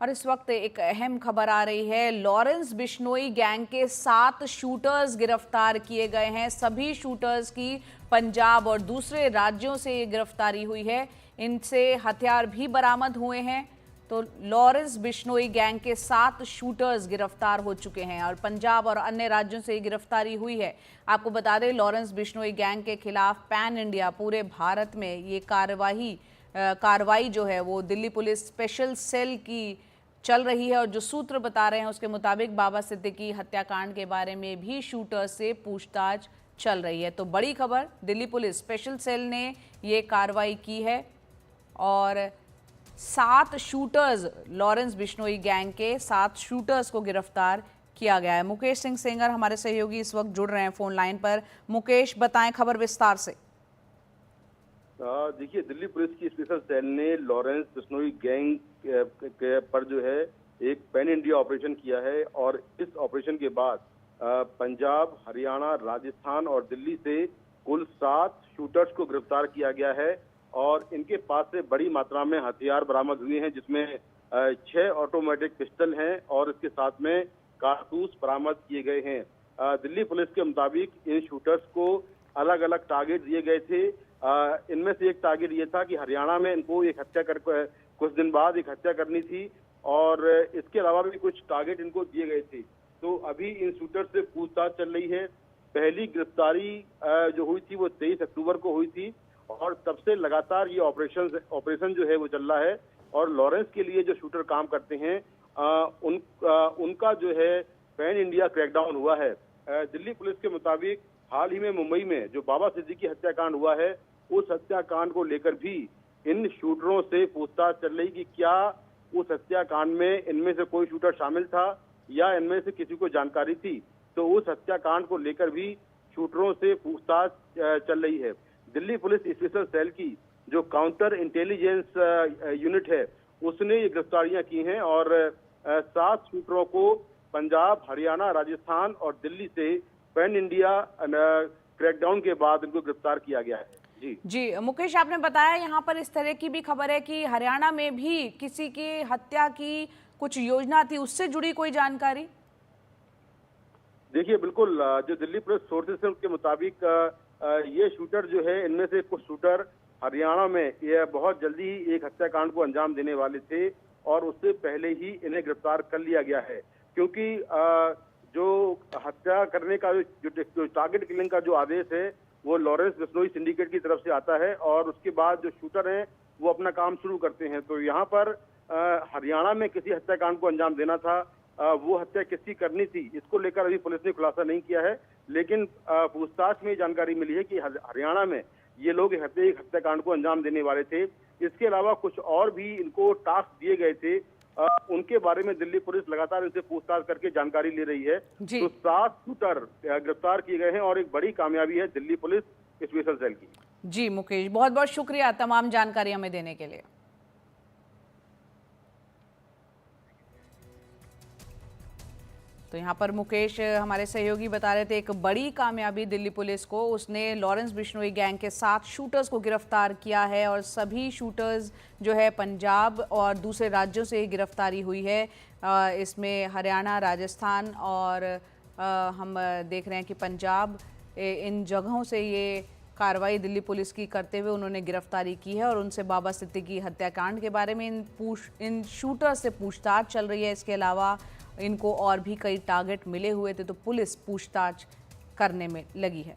और इस वक्त एक अहम खबर आ रही है। लॉरेंस बिश्नोई गैंग के 7 शूटर्स गिरफ्तार किए गए हैं। सभी शूटर्स की पंजाब और दूसरे राज्यों से ये गिरफ्तारी हुई है। इनसे हथियार भी बरामद हुए हैं। तो लॉरेंस बिश्नोई गैंग के 7 शूटर्स गिरफ्तार हो चुके हैं और पंजाब और अन्य राज्यों से ये गिरफ्तारी हुई है। आपको बता दें, लॉरेंस बिश्नोई गैंग के खिलाफ पैन इंडिया पूरे भारत में ये कार्रवाई जो है वो दिल्ली पुलिस स्पेशल सेल की चल रही है। और जो सूत्र बता रहे हैं उसके मुताबिक बाबा सिद्दीकी हत्याकांड के बारे में भी शूटर से पूछताछ चल रही है। तो बड़ी खबर, दिल्ली पुलिस स्पेशल सेल ने ये कार्रवाई की है और 7 शूटर्स, लॉरेंस बिश्नोई गैंग के 7 शूटर्स को गिरफ्तार किया गया है। मुकेश सिंह सेंगर हमारे सहयोगी इस वक्त जुड़ रहे हैं फोन लाइन पर। मुकेश, बताएं खबर विस्तार से। देखिए, दिल्ली पुलिस की स्पेशल सेल ने लॉरेंस बिश्नोई गैंग के पर जो है एक पैन इंडिया ऑपरेशन किया है और इस ऑपरेशन के बाद पंजाब, हरियाणा, राजस्थान और दिल्ली से कुल 7 शूटर्स को गिरफ्तार किया गया है और इनके पास से बड़ी मात्रा में हथियार बरामद हुए हैं, जिसमें 6 ऑटोमेटिक पिस्टल हैं और इसके साथ में कारतूस बरामद किए गए हैं। दिल्ली पुलिस के मुताबिक इन शूटर्स को अलग अलग टारगेट दिए गए थे। इनमें से एक टारगेट ये था कि हरियाणा में इनको एक हत्या कर कुछ दिन बाद एक हत्या करनी थी और इसके अलावा भी कुछ टारगेट इनको दिए गए थे। तो अभी इन शूटर से पूछताछ चल रही है। पहली गिरफ्तारी जो हुई थी वो 23 अक्टूबर को हुई थी और तब से लगातार ये ऑपरेशन जो है वो चल रहा है और लॉरेंस के लिए जो शूटर काम करते हैं उनका जो है पैन इंडिया क्रैकडाउन हुआ है। दिल्ली पुलिस के मुताबिक हाल ही में मुंबई में जो बाबा सिद्दीकी हत्याकांड हुआ है, उस हत्याकांड को लेकर भी इन शूटरों से पूछताछ चल रही कि क्या उस हत्याकांड में इनमें से कोई शूटर शामिल था या इनमें से किसी को जानकारी थी। तो उस हत्याकांड को लेकर भी शूटरों से पूछताछ चल रही है। दिल्ली पुलिस स्पेशल सेल की जो काउंटर इंटेलिजेंस यूनिट है, उसने ये गिरफ्तारियां की हैं और 7 शूटरों को पंजाब, हरियाणा, राजस्थान और दिल्ली से पैन इंडिया क्रैकडाउन के बाद इनको गिरफ्तार किया गया है। जी मुकेश, आपने बताया यहाँ पर इस तरह की भी खबर है कि हरियाणा में भी किसी की हत्या की कुछ योजना थी, उससे जुड़ी कोई जानकारी? देखिए, बिल्कुल, जो दिल्ली पुलिस सोर्सेज है उसके मुताबिक ये शूटर जो है, इनमें से कुछ शूटर हरियाणा में ये बहुत जल्दी ही एक हत्याकांड को अंजाम देने वाले थे और उससे पहले ही इन्हें गिरफ्तार कर लिया गया है, क्योंकि जो हत्या करने का जो टारगेट किलिंग का जो आदेश है वो लॉरेंस बिश्नोई सिंडिकेट की तरफ से आता है और उसके बाद जो शूटर हैं वो अपना काम शुरू करते हैं। तो यहाँ पर हरियाणा में किसी हत्याकांड को अंजाम देना था, वो हत्या किसकी करनी थी, इसको लेकर अभी पुलिस ने खुलासा नहीं किया है, लेकिन पूछताछ में जानकारी मिली है कि हरियाणा में ये लोग एक हत्याकांड को अंजाम देने वाले थे। इसके अलावा कुछ और भी इनको टास्क दिए गए थे, उनके बारे में दिल्ली पुलिस लगातार इनसे पूछताछ करके जानकारी ले रही है। तो 7 शूटर गिरफ्तार किए गए हैं और एक बड़ी कामयाबी है दिल्ली पुलिस स्पेशल सेल की। जी मुकेश, बहुत बहुत शुक्रिया तमाम जानकारी हमें देने के लिए। तो यहाँ पर मुकेश हमारे सहयोगी बता रहे थे, एक बड़ी कामयाबी दिल्ली पुलिस को, उसने लॉरेंस बिश्नोई गैंग के 7 शूटर्स को गिरफ्तार किया है और सभी शूटर्स जो है पंजाब और दूसरे राज्यों से गिरफ्तारी हुई है। इसमें हरियाणा, राजस्थान और हम देख रहे हैं कि पंजाब, इन जगहों से ये कार्रवाई दिल्ली पुलिस की करते हुए उन्होंने गिरफ्तारी की है और उनसे बाबा सिद्दीकी हत्याकांड के बारे में इन शूटर से पूछताछ चल रही है। इसके अलावा इनको और भी कई टारगेट मिले हुए थे, तो पुलिस पूछताछ करने में लगी है।